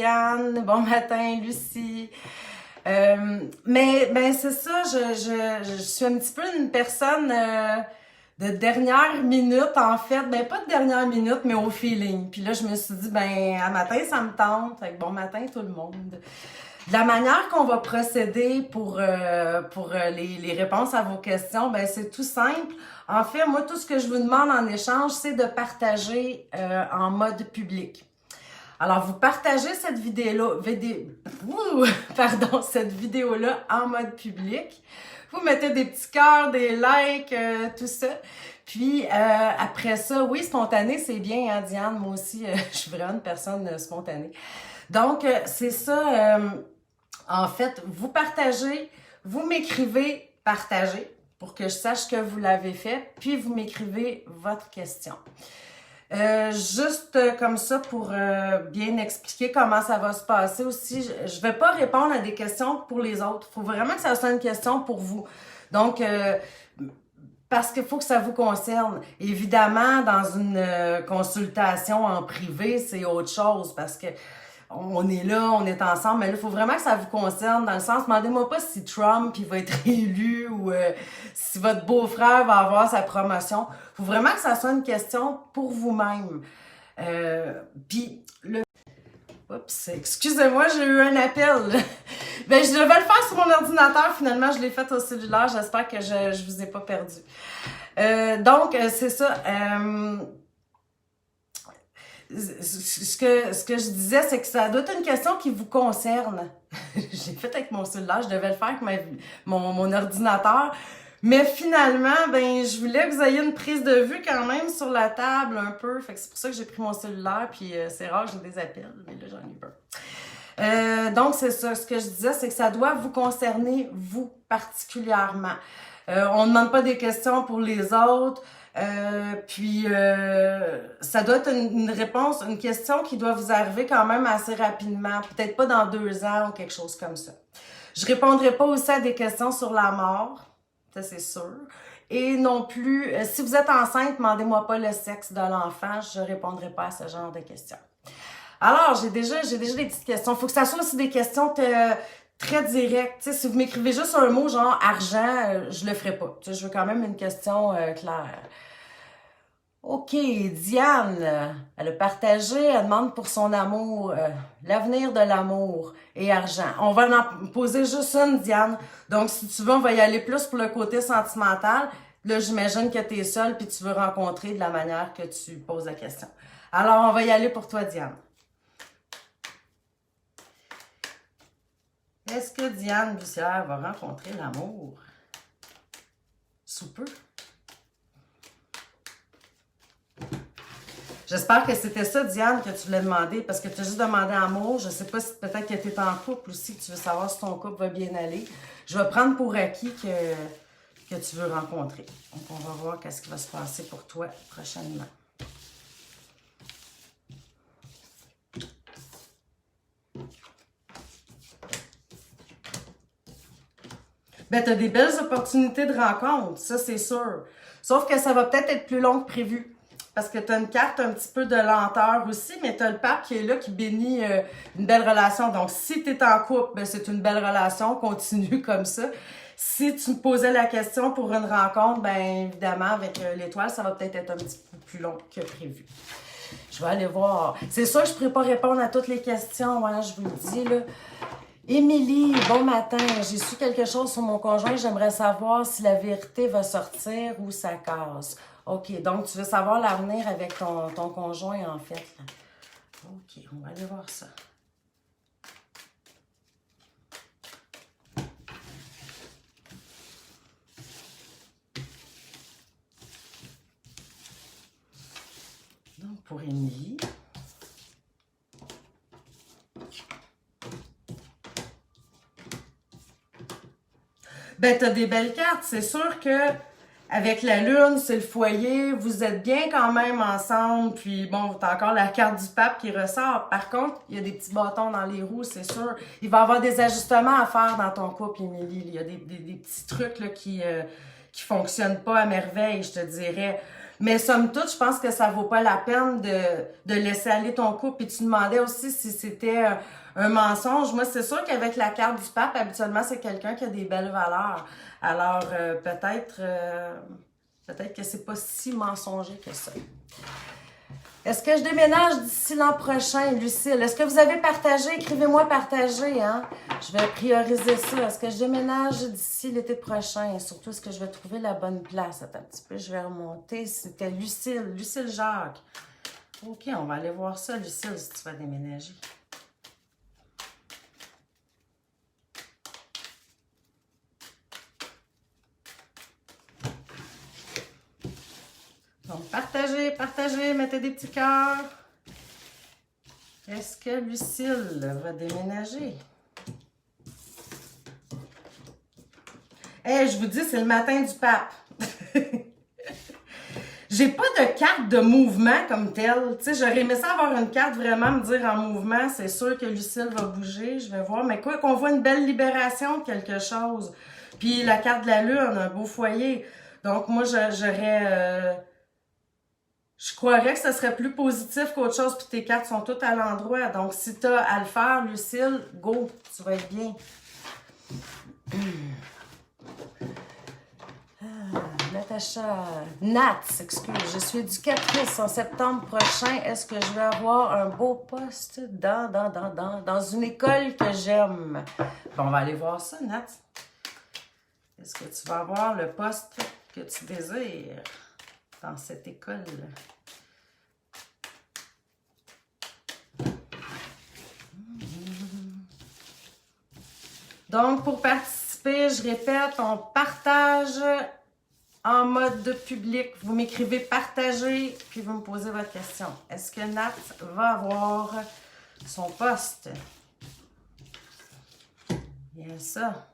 Anne, bon matin Lucie. Mais c'est ça, je suis un petit peu une personne de dernière minute en fait, ben pas de dernière minute mais au feeling. Puis là je me suis dit ben à matin ça me tente, fait que bon matin tout le monde. De la manière qu'on va procéder pour les réponses à vos questions, ben c'est tout simple. En fait, moi tout ce que je vous demande en échange, c'est de partager en mode public. Alors, vous partagez cette cette vidéo-là en mode public. Vous mettez des petits cœurs, des likes, tout ça. Puis, après ça, oui, spontané, c'est bien, hein, Diane? Moi aussi, je suis vraiment une personne spontanée. Donc, c'est ça. En fait, vous partagez, vous m'écrivez « partagez » pour que je sache que vous l'avez fait, puis vous m'écrivez votre question. Juste comme ça pour bien expliquer comment ça va se passer aussi. Je vais pas répondre à des questions pour les autres. Il faut vraiment que ça soit une question pour vous. Donc, parce qu'il faut que ça vous concerne. Évidemment, dans une consultation en privé, c'est autre chose parce que on est là, on est ensemble, mais là, il faut vraiment que ça vous concerne, dans le sens, demandez-moi pas si Trump il va être élu ou si votre beau-frère va avoir sa promotion. Il faut vraiment que ça soit une question pour vous-même. Puis, oups, excusez-moi, j'ai eu un appel. Ben, je devais le faire sur mon ordinateur, finalement, je l'ai fait au cellulaire. J'espère que je vous ai pas perdu. Donc, c'est ça. Ce que je disais, c'est que ça doit être une question qui vous concerne. J'ai fait avec mon cellulaire, je devais le faire avec mon ordinateur. Mais finalement, ben, je voulais que vous ayez une prise de vue quand même sur la table un peu. Fait que c'est pour ça que j'ai pris mon cellulaire, puis c'est rare, j'ai des appels, mais là, j'en ai pas. Donc, c'est ça. Ce que je disais, c'est que ça doit vous concerner, vous, particulièrement. On ne demande pas des questions pour les autres. Ça doit être une réponse, une question qui doit vous arriver quand même assez rapidement, peut-être pas dans 2 ans ou quelque chose comme ça. Je répondrai pas aussi à des questions sur la mort, ça c'est sûr. Et non plus, si vous êtes enceinte, demandez-moi pas le sexe de l'enfant, je répondrai pas à ce genre de questions. Alors, j'ai déjà des petites questions. Il faut que ça soit aussi des questions très directes. Tu sais, si vous m'écrivez juste un mot genre argent, je le ferai pas. Tu sais, je veux quand même une question claire. OK, Diane, elle a partagé, elle demande pour son amour, l'avenir de l'amour et argent. On va en poser juste une, Diane. Donc, si tu veux, on va y aller plus pour le côté sentimental. Là, j'imagine que tu es seule puis tu veux rencontrer de la manière que tu poses la question. Alors, on va y aller pour toi, Diane. Est-ce que Diane Bussière va rencontrer l'amour? Sous peu. J'espère que c'était ça, Diane, que tu voulais demander, parce que tu as juste demandé amour. Je ne sais pas si peut-être que tu es en couple aussi, que tu veux savoir si ton couple va bien aller. Je vais prendre pour acquis que tu veux rencontrer. Donc, on va voir qu'est-ce qui va se passer pour toi prochainement. Ben, tu as des belles opportunités de rencontre, ça c'est sûr. Sauf que ça va peut-être être plus long que prévu. Parce que tu as une carte un petit peu de lenteur aussi, mais tu as le pape qui est là, qui bénit une belle relation. Donc, si tu es en couple, ben, c'est une belle relation, continue comme ça. Si tu me posais la question pour une rencontre, ben évidemment, avec l'étoile, ça va peut-être être un petit peu plus long que prévu. Je vais aller voir. C'est sûr, je ne pourrais pas répondre à toutes les questions, hein, je vous le dis, là. Émilie, bon matin. J'ai su quelque chose sur mon conjoint. J'aimerais savoir si la vérité va sortir ou ça casse. OK, donc tu veux savoir l'avenir avec ton conjoint, en fait. OK, on va aller voir ça. Donc, pour Émilie... Ben, t'as des belles cartes. C'est sûr que avec la lune, c'est le foyer. Vous êtes bien quand même ensemble. Puis bon, t'as encore la carte du pape qui ressort. Par contre, il y a des petits bâtons dans les roues, c'est sûr. Il va y avoir des ajustements à faire dans ton couple, Émilie. Il y a des petits trucs là, qui fonctionnent pas à merveille, je te dirais. Mais somme toute, je pense que ça vaut pas la peine de laisser aller ton couple. Puis tu demandais aussi si c'était un mensonge. Moi, c'est sûr qu'avec la carte du pape, habituellement, c'est quelqu'un qui a des belles valeurs. Alors, peut-être que c'est pas si mensonger que ça. Est-ce que je déménage d'ici l'an prochain, Lucille? Est-ce que vous avez partagé? Écrivez-moi partagé, hein? Je vais prioriser ça. Est-ce que je déménage d'ici l'été prochain? Et surtout, est-ce que je vais trouver la bonne place? Attends un petit peu, je vais remonter. C'était Lucille. Lucille Jacques. OK, on va aller voir ça, Lucille, si tu vas déménager. Donc, partagez, mettez des petits cœurs. Est-ce que Lucille va déménager? Hey, je vous dis, c'est le matin du pape. J'ai pas de carte de mouvement comme telle. Tu sais, j'aurais aimé ça avoir une carte vraiment me dire en mouvement. C'est sûr que Lucille va bouger, je vais voir. Mais quoi qu'on voit une belle libération de quelque chose. Puis la carte de la lune, un beau foyer. Donc moi, j'aurais... je croirais que ce serait plus positif qu'autre chose, puis tes cartes sont toutes à l'endroit. Donc, si tu as à le faire, Lucille, go, tu vas être bien. Natacha, Nat, excuse, je suis éducatrice en septembre prochain. Est-ce que je vais avoir un beau poste dans une école que j'aime? Bon, on va aller voir ça, Nat. Est-ce que tu vas avoir le poste que tu désires dans cette école? Donc, pour participer, je répète, on partage en mode public. Vous m'écrivez partager, puis vous me posez votre question. Est-ce que Nat va avoir son poste? Bien ça.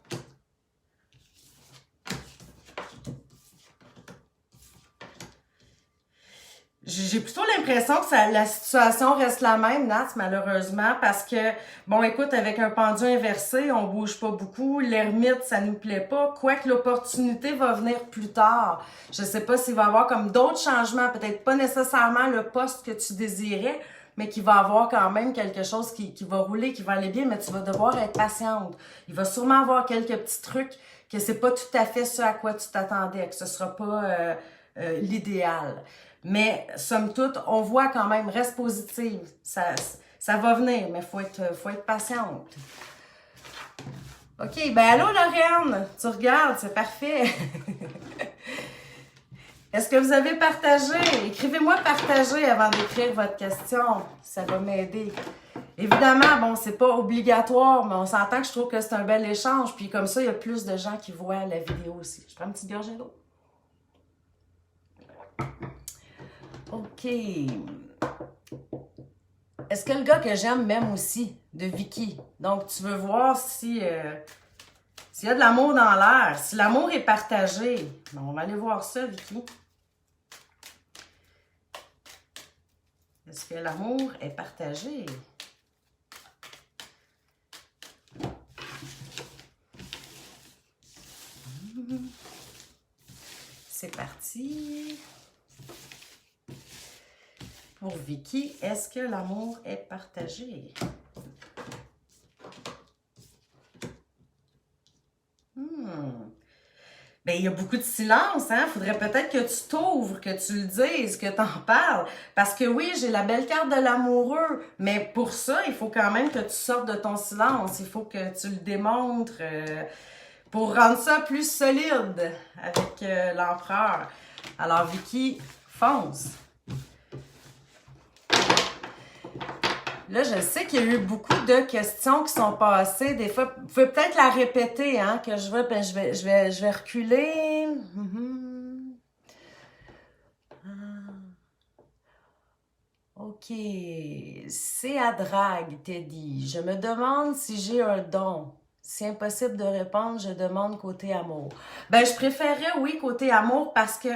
J'ai plutôt l'impression que la situation reste la même, Nat, malheureusement, parce que, bon, écoute, avec un pendu inversé, on bouge pas beaucoup. L'ermite, ça nous plaît pas. Quoique l'opportunité va venir plus tard. Je sais pas s'il va y avoir comme d'autres changements, peut-être pas nécessairement le poste que tu désirais, mais qu'il va y avoir quand même quelque chose qui va rouler, qui va aller bien, mais tu vas devoir être patiente. Il va sûrement avoir quelques petits trucs que c'est pas tout à fait ce à quoi tu t'attendais, que ce sera pas l'idéal. Mais, somme toute, on voit quand même, reste positive. Ça va venir, mais faut être patiente. OK, ben allô, Lauriane, tu regardes, c'est parfait. Est-ce que vous avez partagé? Écrivez-moi partager avant d'écrire votre question. Ça va m'aider. Évidemment, bon, c'est pas obligatoire, mais on s'entend que je trouve que c'est un bel échange. Puis comme ça, il y a plus de gens qui voient la vidéo aussi. Je prends une petite gorgée d'eau. OK. Est-ce que le gars que j'aime m'aime aussi? De Vicky. Donc, tu veux voir si s'il y a de l'amour dans l'air, si l'amour est partagé. Bon, on va aller voir ça, Vicky. Est-ce que l'amour est partagé? C'est parti. Pour Vicky, est-ce que l'amour est partagé? Ben, il y a beaucoup de silence, hein? Faudrait peut-être que tu t'ouvres, que tu le dises, que tu en parles. Parce que oui, j'ai la belle carte de l'amoureux, mais pour ça, il faut quand même que tu sortes de ton silence. Il faut que tu le démontres pour rendre ça plus solide avec l'empereur. Alors, Vicky, fonce! Là, je sais qu'il y a eu beaucoup de questions qui sont passées. Des fois, vous pouvez peut-être la répéter, hein, que je vais, ben, je vais reculer. OK. C'est à drague, Teddy. Je me demande si j'ai un don. C'est impossible de répondre, je demande côté amour. Ben, je préférerais, oui, côté amour, parce que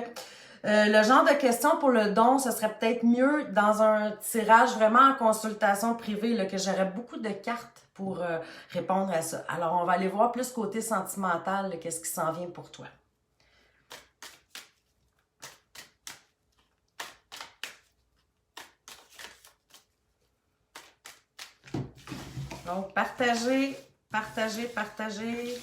le genre de questions pour le don, ce serait peut-être mieux dans un tirage vraiment en consultation privée, là, que j'aurais beaucoup de cartes pour répondre à ça. Alors, on va aller voir plus côté sentimental, qu'est-ce qui s'en vient pour toi. Donc, partagez, partagez, partagez.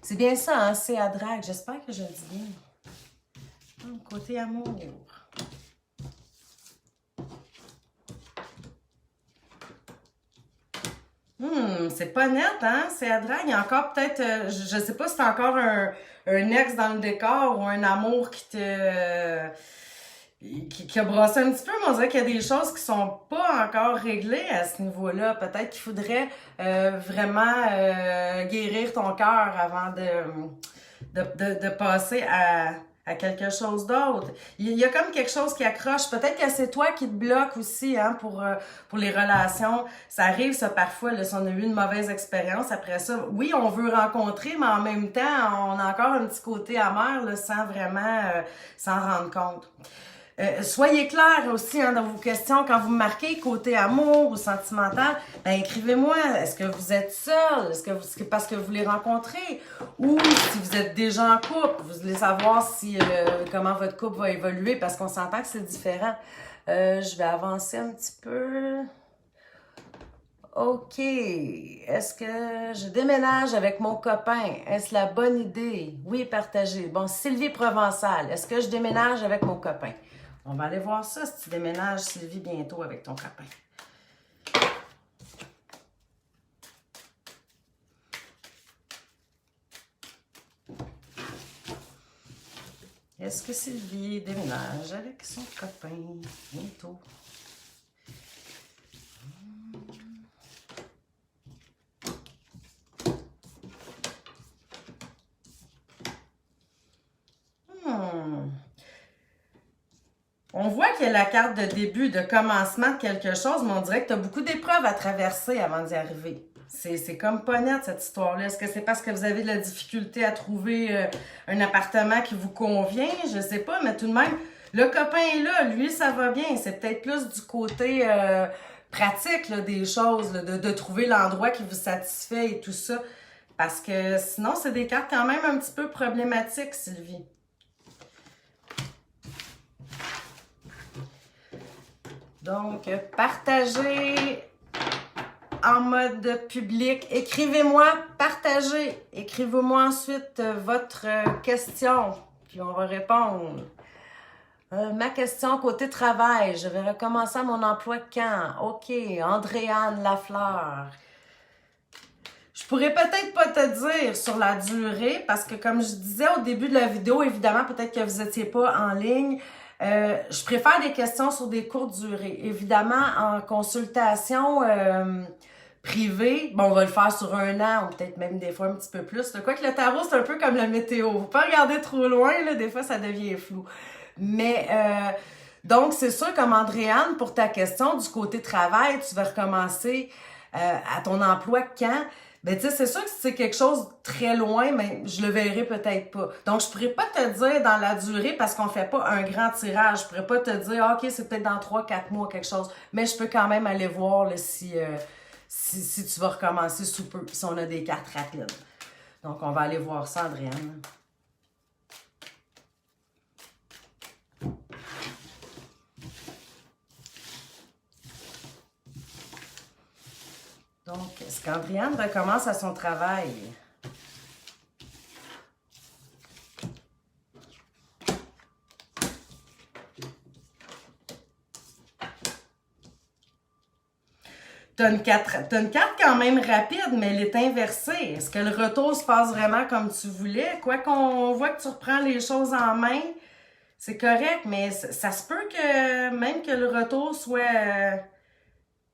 C'est bien ça, hein? C'est à drague. J'espère que je le dis bien. Côté amour. C'est pas net, hein? C'est à drague. Il y a encore peut-être, je sais pas si c'est encore un ex dans le décor ou un amour qui a brossé un petit peu, mais on dirait qu'il y a des choses qui sont pas encore réglées à ce niveau-là. Peut-être qu'il faudrait vraiment guérir ton cœur avant de passer à quelque chose d'autre. Il y a comme quelque chose qui accroche. Peut-être que c'est toi qui te bloque aussi, hein, pour les relations. Ça arrive, ça, parfois, là, si on a eu une mauvaise expérience. Après ça, oui, on veut rencontrer, mais en même temps, on a encore un petit côté amer, là, sans vraiment s'en rendre compte. Soyez clairs aussi, hein, dans vos questions. Quand vous me marquez côté amour ou sentimental, ben écrivez-moi. Est-ce que vous êtes seul? Est-ce que c'est parce que vous les rencontrez? Ou si vous êtes déjà en couple, vous voulez savoir si comment votre couple va évoluer, parce qu'on s'entend que c'est différent. Je vais avancer un petit peu. OK. Est-ce que je déménage avec mon copain? Est-ce la bonne idée? Oui, partagez. Bon, Sylvie Provençal, est-ce que je déménage avec mon copain? On va aller voir ça si tu déménages, Sylvie, bientôt avec ton copain. Est-ce que Sylvie déménage avec son copain bientôt? On voit qu'il y a la carte de début, de commencement de quelque chose, mais on dirait que tu as beaucoup d'épreuves à traverser avant d'y arriver. C'est comme pas net, cette histoire-là. Est-ce que c'est parce que vous avez de la difficulté à trouver un appartement qui vous convient? Je sais pas, mais tout de même, le copain est là, lui, ça va bien. C'est peut-être plus du côté pratique là, des choses, là, de trouver l'endroit qui vous satisfait et tout ça. Parce que sinon, c'est des cartes quand même un petit peu problématiques, Sylvie. Donc, partagez en mode public. Écrivez-moi, partagez. Écrivez-moi ensuite votre question, puis on va répondre. Ma question côté travail. Je vais recommencer mon emploi quand? OK, Andréane Lafleur. Je pourrais peut-être pas te dire sur la durée, parce que comme je disais au début de la vidéo, évidemment, peut-être que vous n'étiez pas en ligne. Je préfère des questions sur des courtes durées. Évidemment, en consultation privée, bon, on va le faire sur 1 an ou peut-être même des fois un petit peu plus. Quoique le tarot, c'est un peu comme la météo. Faut pas regarder trop loin, là, des fois ça devient flou. Mais donc, c'est sûr, comme Andréane, pour ta question du côté travail, tu vas recommencer à ton emploi quand? Ben, tu sais, c'est sûr que si c'est quelque chose très loin, mais je le verrai peut-être pas. Donc, je pourrais pas te dire dans la durée parce qu'on fait pas un grand tirage. Je pourrais pas te dire, ah, OK, c'est peut-être dans 3-4 mois, quelque chose. Mais je peux quand même aller voir là, si tu vas recommencer sous peu, si on a des cartes rapides. Donc, on va aller voir ça, Andréane. Donc, est-ce qu'Andréane recommence à son travail? T'as une carte quand même rapide, mais elle est inversée. Est-ce que le retour se passe vraiment comme tu voulais? Quoi qu'on voit que tu reprends les choses en main, c'est correct, mais ça se peut que même que le retour soit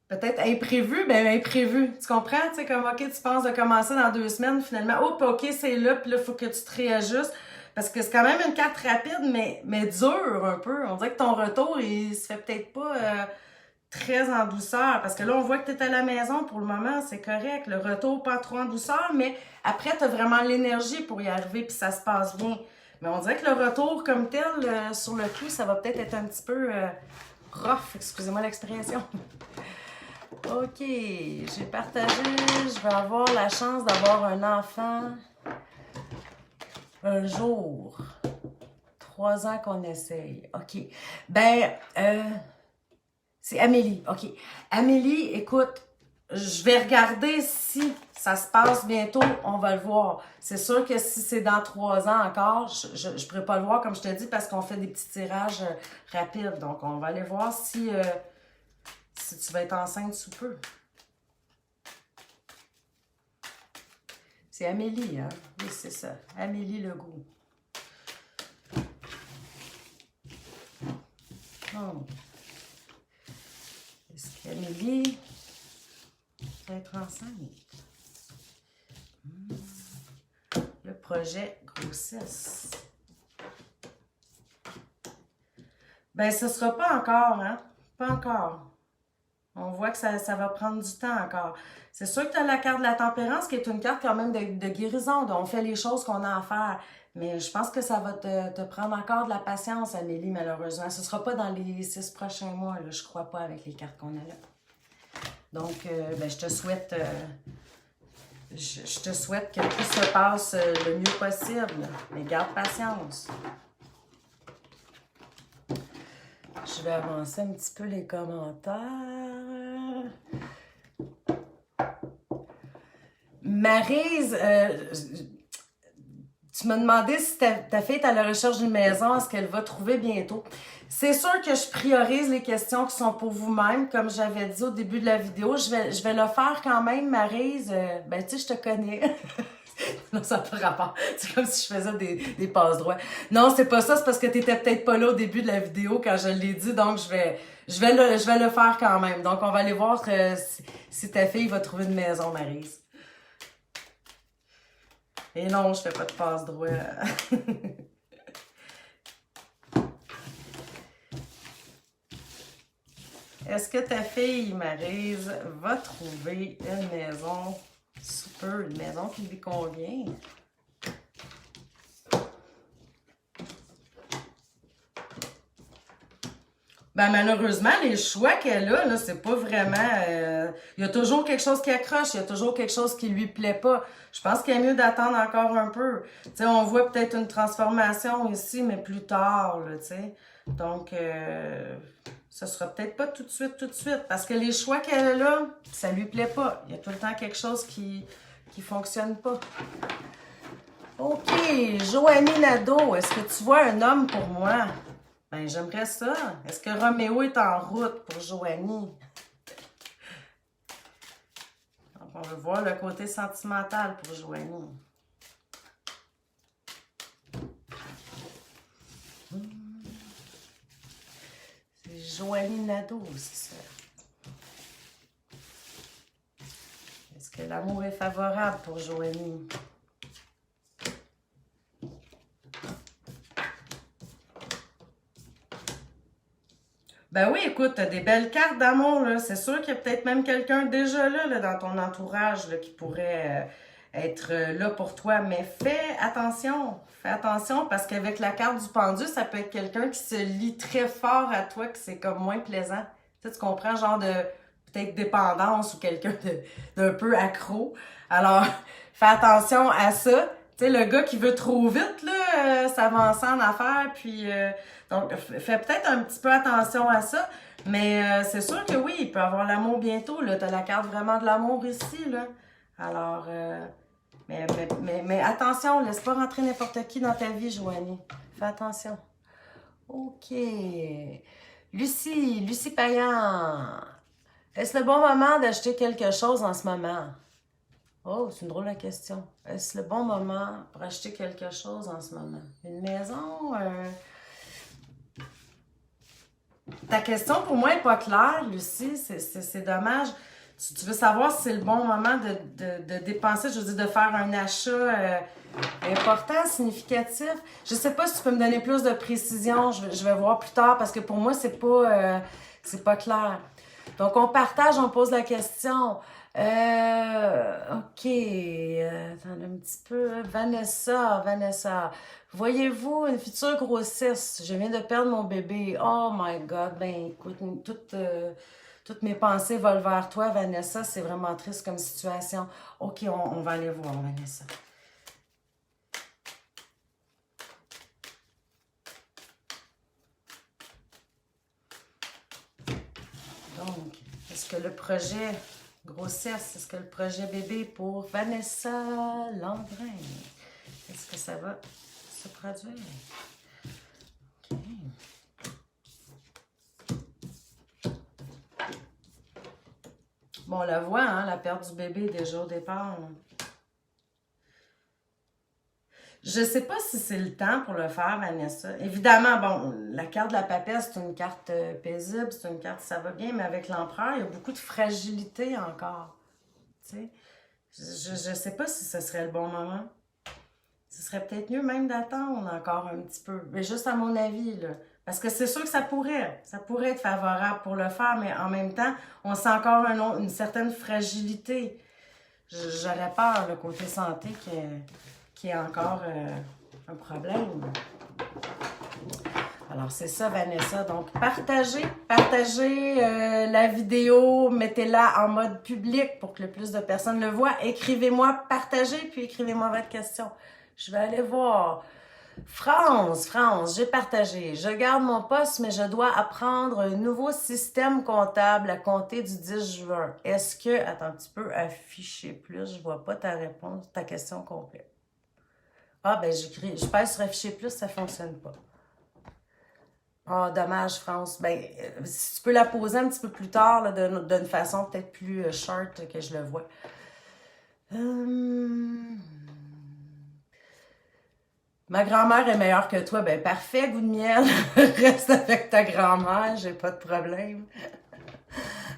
peut-être imprévu, ben imprévu. Tu comprends? Tu sais, comme, OK, tu penses de commencer dans 2 semaines, finalement, oh, OK, c'est là, puis là, il faut que tu te réajustes. Parce que c'est quand même une carte rapide, mais dure un peu. On dirait que ton retour, il se fait peut-être pas très en douceur. Parce que là, on voit que tu es à la maison pour le moment, c'est correct. Le retour, pas trop en douceur, mais après, tu as vraiment l'énergie pour y arriver, puis ça se passe bien. Mais on dirait que le retour comme tel, sur le coup, ça va peut-être être un petit peu rough, excusez-moi l'expression. OK, j'ai partagé, je vais avoir la chance d'avoir un enfant un jour. 3 ans qu'on essaye. OK. Ben, c'est Amélie. OK. Amélie, écoute, je vais regarder si ça se passe bientôt. On va le voir. C'est sûr que si c'est dans 3 ans encore, je ne pourrais pas le voir, comme je te dis, parce qu'on fait des petits tirages rapides. Donc, on va aller voir si, si tu vas être enceinte sous peu. C'est Amélie, hein? Oui, c'est ça. Amélie Legault. Oh. Est-ce qu'Amélie va être enceinte? Le projet grossesse. Ben, ce ne sera pas encore, hein? Pas encore. On voit que ça va prendre du temps encore. C'est sûr que tu as la carte de la tempérance qui est une carte quand même de guérison. On fait les choses qu'on a à faire. Mais je pense que ça va te prendre encore de la patience, Amélie, malheureusement. Ce ne sera pas dans les 6 prochains mois, là, je ne crois pas, avec les cartes qu'on a là. Donc, ben, je te souhaite que tout se passe le mieux possible. Mais garde patience. Je vais avancer un petit peu les commentaires. Maryse, tu m'as demandé si ta fille est à la recherche d'une maison, est-ce qu'elle va trouver bientôt? C'est sûr que je priorise les questions qui sont pour vous-même, comme j'avais dit au début de la vidéo. Je vais le faire quand même, Maryse. Ben, tu sais, je te connais. Non, ça n'a pas rapport. C'est comme si je faisais des passe-droits. Non, c'est pas ça. C'est parce que tu n'étais peut-être pas là au début de la vidéo quand je l'ai dit. Donc, je vais le faire quand même. Donc, on va aller voir si ta fille va trouver une maison, Maryse. Et non, je fais pas de passe-droit. Est-ce que ta fille, Maryse, va trouver une maison super, une maison qui lui convient? Ben malheureusement, les choix qu'elle a, là, c'est pas vraiment... il y a toujours quelque chose qui accroche, il y a toujours quelque chose qui lui plaît pas. Je pense qu'il est mieux d'attendre encore un peu. Tu sais, on voit peut-être une transformation ici, mais plus tard, là, tu sais. Donc, ça sera peut-être pas tout de suite, parce que les choix qu'elle a là, ça lui plaît pas. Il y a tout le temps quelque chose qui fonctionne pas. OK, Joanie Nadeau, est-ce que tu vois un homme pour moi? Ben, j'aimerais ça. Est-ce que Roméo est en route pour Joanie? Donc, on veut voir le côté sentimental pour Joanie. C'est Joanie Nadeau, c'est ça. Est-ce que l'amour est favorable pour Joanie? Ben oui, écoute, t'as des belles cartes d'amour, là. C'est sûr qu'il y a peut-être même quelqu'un déjà là, dans ton entourage là, qui pourrait être là pour toi. Mais fais attention parce qu'avec la carte du pendu, ça peut être quelqu'un qui se lie très fort à toi, que c'est comme moins plaisant. Tu comprends, genre de peut-être dépendance ou quelqu'un d'un peu accro. Alors, fais attention à ça. Tu sais, le gars qui veut trop vite, là, s'avancer en affaires, puis... donc, fais peut-être un petit peu attention à ça, mais c'est sûr que oui, il peut avoir l'amour bientôt, là. T'as la carte vraiment de l'amour ici, là. Alors, mais attention, laisse pas rentrer n'importe qui dans ta vie, Joanie. Fais attention. OK. Lucie Payan. Est-ce le bon moment d'acheter quelque chose en ce moment? Oh, c'est une drôle de question. Est-ce le bon moment pour acheter quelque chose en ce moment? Une maison? Ta question pour moi n'est pas claire, Lucie. C'est dommage. Tu veux savoir si c'est le bon moment de dépenser, je veux dire, de faire un achat important, significatif. Je sais pas si tu peux me donner plus de précision. Je vais voir plus tard parce que pour moi, c'est pas clair. Donc, on partage, on pose la question. OK. Attends un petit peu. Vanessa. Voyez-vous une future grossesse? Je viens de perdre mon bébé. Oh my God. Ben, écoute, toutes mes pensées volent vers toi, Vanessa. C'est vraiment triste comme situation. OK, on va aller voir, Vanessa. Donc, est-ce que le projet grossesse, est-ce que le projet bébé pour Vanessa Landrin, est-ce que ça va se produire? OK. Bon, on la voit, hein, la perte du bébé déjà au départ. Je ne sais pas si c'est le temps pour le faire, Vanessa. Évidemment, bon, la carte de la papesse, c'est une carte paisible, c'est une carte ça va bien, mais avec l'empereur, il y a beaucoup de fragilité encore. Tu sais? Je ne sais pas si ce serait le bon moment. Ce serait peut-être mieux même d'attendre encore un petit peu. Mais juste à mon avis, là. Parce que c'est sûr que ça pourrait être favorable pour le faire, mais en même temps, on sent encore une certaine fragilité. J'aurais peur, le côté santé, qu'il y ait encore un problème. Alors, c'est ça, Vanessa. Donc, partagez la vidéo, mettez-la en mode public pour que le plus de personnes le voient. Écrivez-moi, partagez, puis écrivez-moi votre question. Je vais aller voir. France, j'ai partagé. Je garde mon poste, mais je dois apprendre un nouveau système comptable à compter du 10 juin. Est-ce que, attends un petit peu, afficher plus, je vois pas ta réponse, ta question complète. Ah, ben je pèse sur afficher plus, ça fonctionne pas. Ah, dommage, France. Ben, si tu peux la poser un petit peu plus tard, là, d'une façon peut-être plus short que je le vois. Ma grand-mère est meilleure que toi. Ben, parfait, goût de miel. Reste avec ta grand-mère, j'ai pas de problème.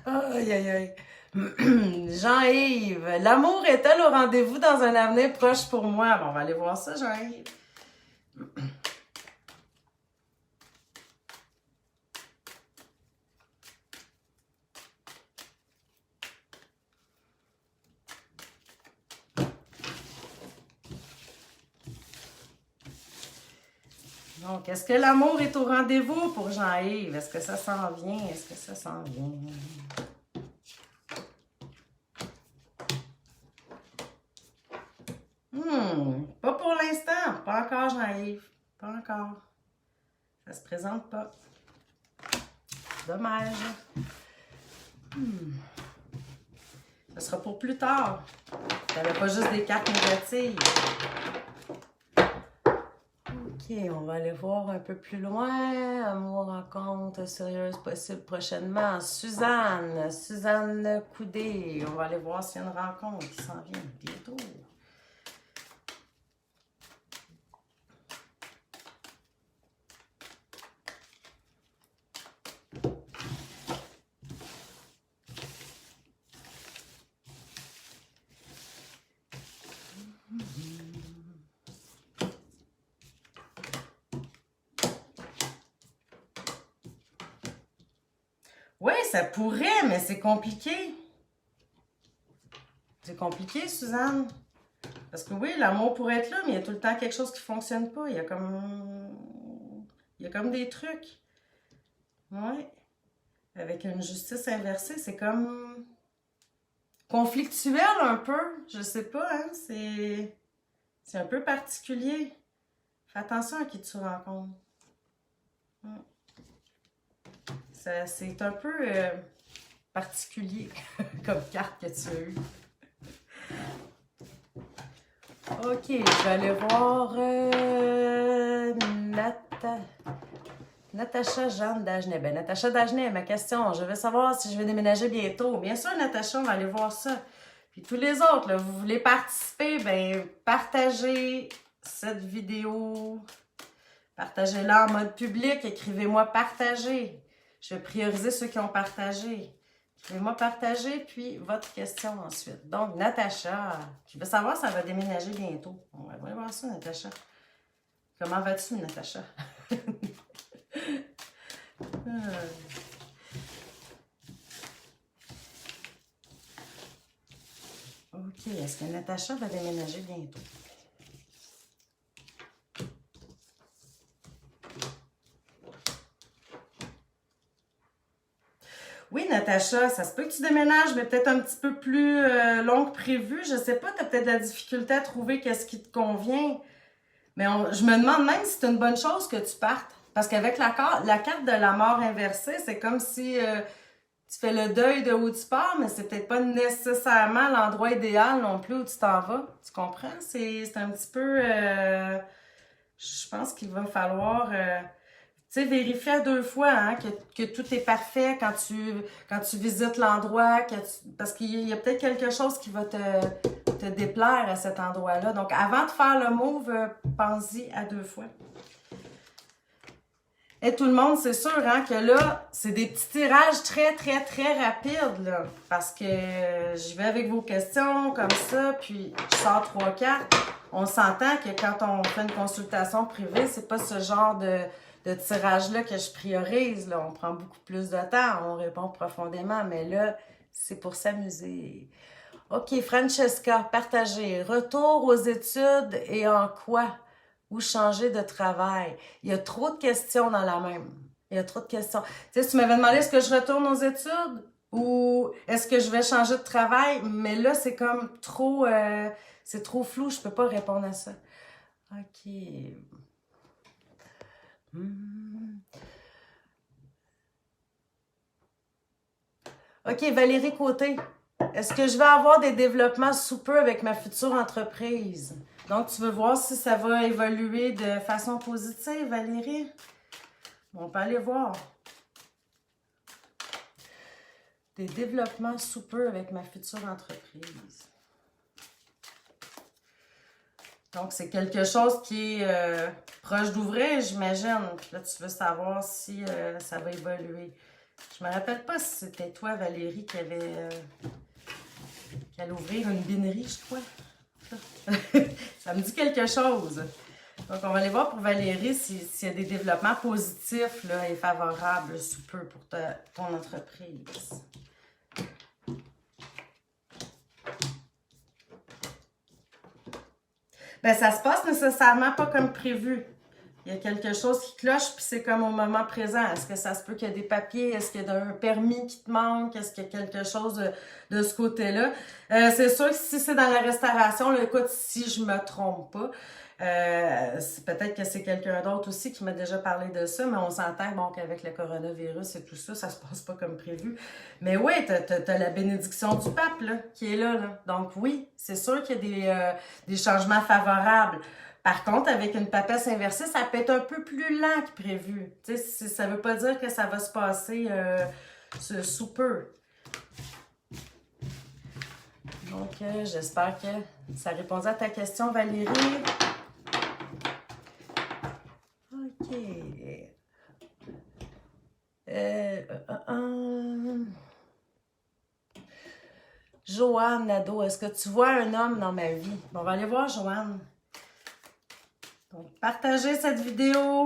Aïe, aïe, aïe. Jean-Yves, l'amour est-elle au rendez-vous dans un avenir proche pour moi? Bon, on va aller voir ça, Jean-Yves. Donc, est-ce que l'amour est au rendez-vous pour Jean-Yves? Est-ce que ça s'en vient? Est-ce que ça s'en vient? Pas pour l'instant. Pas encore, Jean-Yves. Pas encore. Ça se présente pas. Dommage. Ça sera pour plus tard. T'avais pas juste des cartes négatives. OK, on va aller voir un peu plus loin. Amour, rencontre sérieuse possible prochainement. Suzanne Coudé. On va aller voir s'il y a une rencontre qui s'en vient bientôt. Oui, ça pourrait, mais c'est compliqué. C'est compliqué, Suzanne. Parce que oui, l'amour pourrait être là, mais il y a tout le temps quelque chose qui ne fonctionne pas. Il y a comme des trucs. Oui. Avec une justice inversée, c'est comme conflictuel un peu. Je sais pas, hein. C'est un peu particulier. Fais attention à qui tu rencontres. C'est un peu particulier comme carte que tu as eue. OK, je vais aller voir Natacha Jeanne Dagenet. Ben, Natacha Dagenet, ma question, je veux savoir si je vais déménager bientôt. Bien sûr, Natacha, on va aller voir ça. Puis tous les autres, là, vous voulez participer, ben partagez cette vidéo. Partagez-la en mode public. Écrivez-moi partager. Je vais prioriser ceux qui ont partagé. Écrivez-moi partager, puis votre question ensuite. Donc, Natacha, je veux savoir si ça va déménager bientôt. On va aller voir ça, Natacha. Comment vas-tu, Natacha? OK, est-ce que Natacha va déménager bientôt? Oui, Natacha, ça se peut que tu déménages, mais peut-être un petit peu plus long que prévu. Je sais pas, tu as peut-être de la difficulté à trouver qu'est-ce qui te convient. Mais je me demande même si c'est une bonne chose que tu partes. Parce qu'avec la carte de la mort inversée, c'est comme si tu fais le deuil de où tu pars, mais c'est peut-être pas nécessairement l'endroit idéal non plus où tu t'en vas. Tu comprends? C'est un petit peu... je pense qu'il va falloir... tu sais, vérifier à 2 fois hein, que tout est parfait quand tu visites l'endroit, parce qu'il y a peut-être quelque chose qui va te déplaire à cet endroit-là. Donc, avant de faire le move, pense-y à 2 fois. Et tout le monde, c'est sûr hein, que là, c'est des petits tirages très, très, très rapides, là. Parce que je vais avec vos questions comme ça, puis je sors 3 cartes. On s'entend que quand on fait une consultation privée, c'est pas ce genre de tirage-là que je priorise. Là. On prend beaucoup plus de temps, on répond profondément, mais là, c'est pour s'amuser. OK, Francesca, partagez. Retour aux études et en quoi? Ou changer de travail? Il y a trop de questions dans la même. Il y a trop de questions. Tu sais, tu m'avais demandé est-ce que je retourne aux études ou est-ce que je vais changer de travail? Mais là, c'est comme trop... c'est trop flou, je peux pas répondre à ça. OK. OK, Valérie Côté. Est-ce que je vais avoir des développements sous peu avec ma future entreprise? Donc, tu veux voir si ça va évoluer de façon positive, Valérie? On peut aller voir. Des développements sous peu avec ma future entreprise. Donc, c'est quelque chose qui est proche d'ouvrir, j'imagine. Puis là, tu veux savoir si ça va évoluer. Je me rappelle pas si c'était toi, Valérie, qui allait ouvrir une binerie, je crois. Ça me dit quelque chose. Donc, on va aller voir pour Valérie s'il y a des développements positifs là, et favorables sous peu pour ton entreprise. Ben, ça se passe nécessairement pas comme prévu. Il y a quelque chose qui cloche, puis c'est comme au moment présent. Est-ce que ça se peut qu'il y a des papiers? Est-ce qu'il y a un permis qui te manque? Est-ce qu'il y a quelque chose de ce côté-là? C'est sûr que si c'est dans la restauration, là, écoute, si je me trompe pas, peut-être que c'est quelqu'un d'autre aussi qui m'a déjà parlé de ça, mais on s'entend bon, qu'avec le coronavirus et tout ça, ça se passe pas comme prévu. Mais oui, t'as la bénédiction du pape là, qui est là, là. Donc oui, c'est sûr qu'il y a des changements favorables. Par contre, avec une papesse inversée, ça peut être un peu plus lent que prévu. Tu sais, ça veut pas dire que ça va se passer sous peu. Donc, j'espère que ça répondait à ta question, Valérie. OK. Joanne Nadeau, est-ce que tu vois un homme dans ma vie? Bon, on va aller voir Joanne. Donc, partagez cette vidéo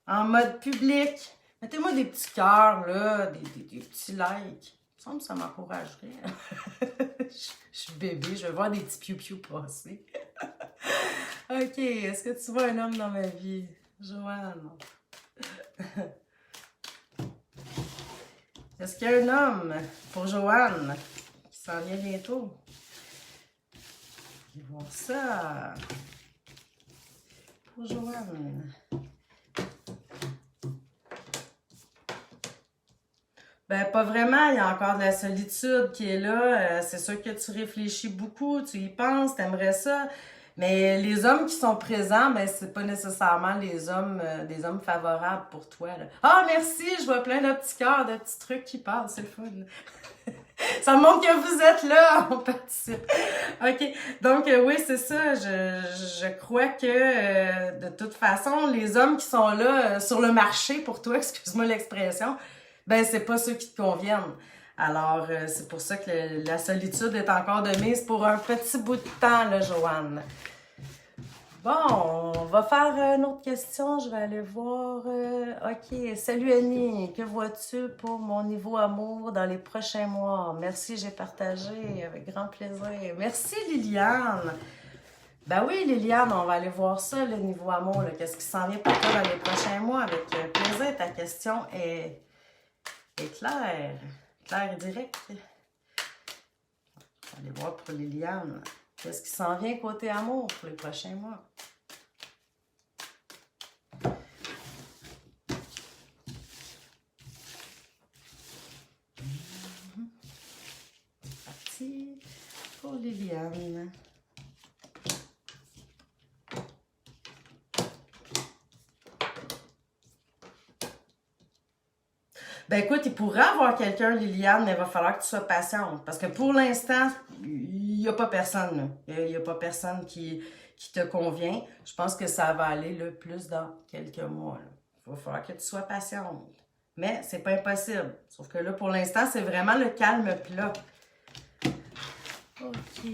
en mode public. Mettez-moi des petits cœurs, là, des petits likes. Il me semble que ça m'encouragerait. Je suis bébé, je vais voir des petits piou-piou passer. OK, est-ce que tu vois un homme dans ma vie? Joanne. Est-ce qu'il y a un homme pour Joanne qui s'en vient bientôt? On va voir ça. Pour Joanne. Ben, pas vraiment. Il y a encore de la solitude qui est là. C'est sûr que tu réfléchis beaucoup, tu y penses, t'aimerais ça. Mais les hommes qui sont présents, ben, c'est pas nécessairement des hommes favorables pour toi, là. Ah, merci! Je vois plein de petits cœurs, de petits trucs qui passent. C'est le fun. Ça montre que vous êtes là, on participe. OK. Donc, oui, c'est ça. Je crois que, de toute façon, les hommes qui sont là sur le marché pour toi, excuse-moi l'expression, ben, c'est pas ceux qui te conviennent. Alors, c'est pour ça que la solitude est encore de mise pour un petit bout de temps, là, Joanne. Bon, on va faire une autre question. Je vais aller voir. OK. Salut Annie. Que vois-tu pour mon niveau amour dans les prochains mois? Merci, j'ai partagé avec grand plaisir. Merci Liliane. Ben oui, Liliane, on va aller voir ça, le niveau amour. Qu'est-ce qui s'en vient pour toi dans les prochains mois? Avec plaisir, ta question est claire. Claire et directe. On va aller voir pour Liliane. Qu'est-ce qui s'en vient côté amour pour les prochains mois? Liliane. Ben écoute, il pourrait avoir quelqu'un, Liliane, mais il va falloir que tu sois patiente. Parce que pour l'instant, il n'y a pas personne, là. Il n'y a pas personne qui te convient. Je pense que ça va aller le plus dans quelques mois, là. Il va falloir que tu sois patiente. Mais c'est pas impossible. Sauf que là, pour l'instant, c'est vraiment le calme plat. OK.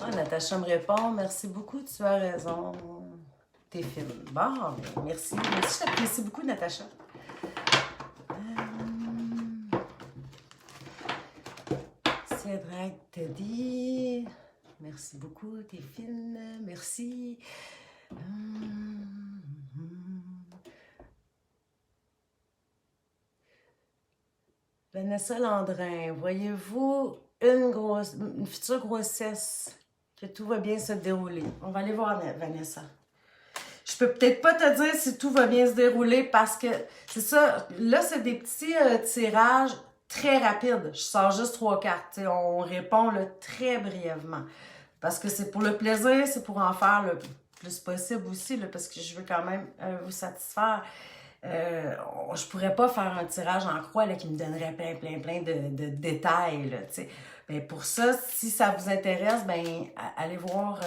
Ah, Natacha me répond. Merci beaucoup, tu as raison. T'es fine. Bon, ben, merci. Merci, je t'apprécie beaucoup, Natacha. Cédric te dit. Merci beaucoup, t'es fine. Merci. Vanessa Landrin, voyez-vous une future grossesse, que tout va bien se dérouler? On va aller voir Vanessa. Je peux peut-être pas te dire si tout va bien se dérouler parce que c'est ça. Là, c'est des petits tirages très rapides. Je sors juste 3 cartes. T'sais, on répond là, très brièvement. Parce que c'est pour le plaisir, c'est pour en faire le plus possible aussi, là, parce que je veux quand même vous satisfaire. Je pourrais pas faire un tirage en croix là, qui me donnerait plein de détails. Là, ben, pour ça, si ça vous intéresse, ben, allez voir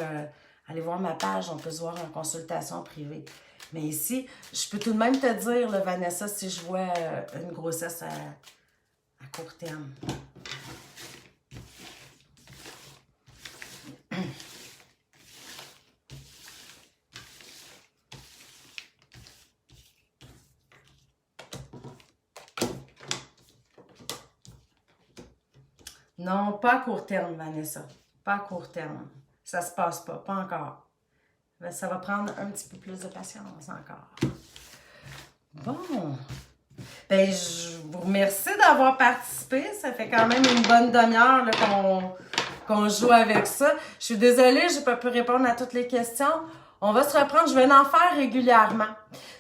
ma page, on peut se voir en consultation privée. Mais ici, je peux tout de même te dire, là, Vanessa, si je vois une grossesse à court terme. Non, pas à court terme, Vanessa. Pas à court terme. Ça se passe pas encore. Ça va prendre un petit peu plus de patience encore. Bon. Ben, je vous remercie d'avoir participé. Ça fait quand même une bonne demi-heure qu'on joue avec ça. Je suis désolée, je n'ai pas pu répondre à toutes les questions. On va se reprendre. Je vais en faire régulièrement.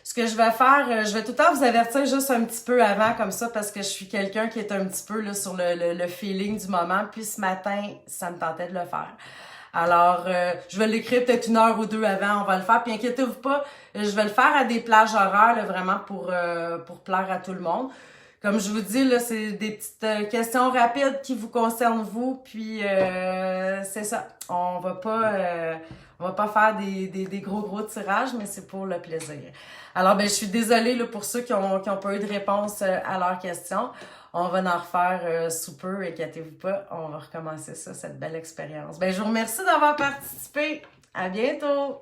Ce que je vais faire, je vais tout le temps vous avertir juste un petit peu avant, comme ça, parce que je suis quelqu'un qui est un petit peu là, sur le feeling du moment. Puis ce matin, ça me tentait de le faire. Alors, je vais l'écrire peut-être 1 heure ou 2 avant, on va le faire. Puis inquiétez-vous pas, je vais le faire à des plages horaires, là, vraiment pour plaire à tout le monde. Comme je vous dis, là, c'est des petites questions rapides qui vous concernent vous. Puis c'est ça. On va pas faire des gros tirages, mais c'est pour le plaisir. Alors, ben, je suis désolée là, pour ceux qui ont pas eu de réponse à leurs questions. On va en refaire sous peu, inquiétez-vous pas. On va recommencer ça, cette belle expérience. Ben, je vous remercie d'avoir participé. À bientôt!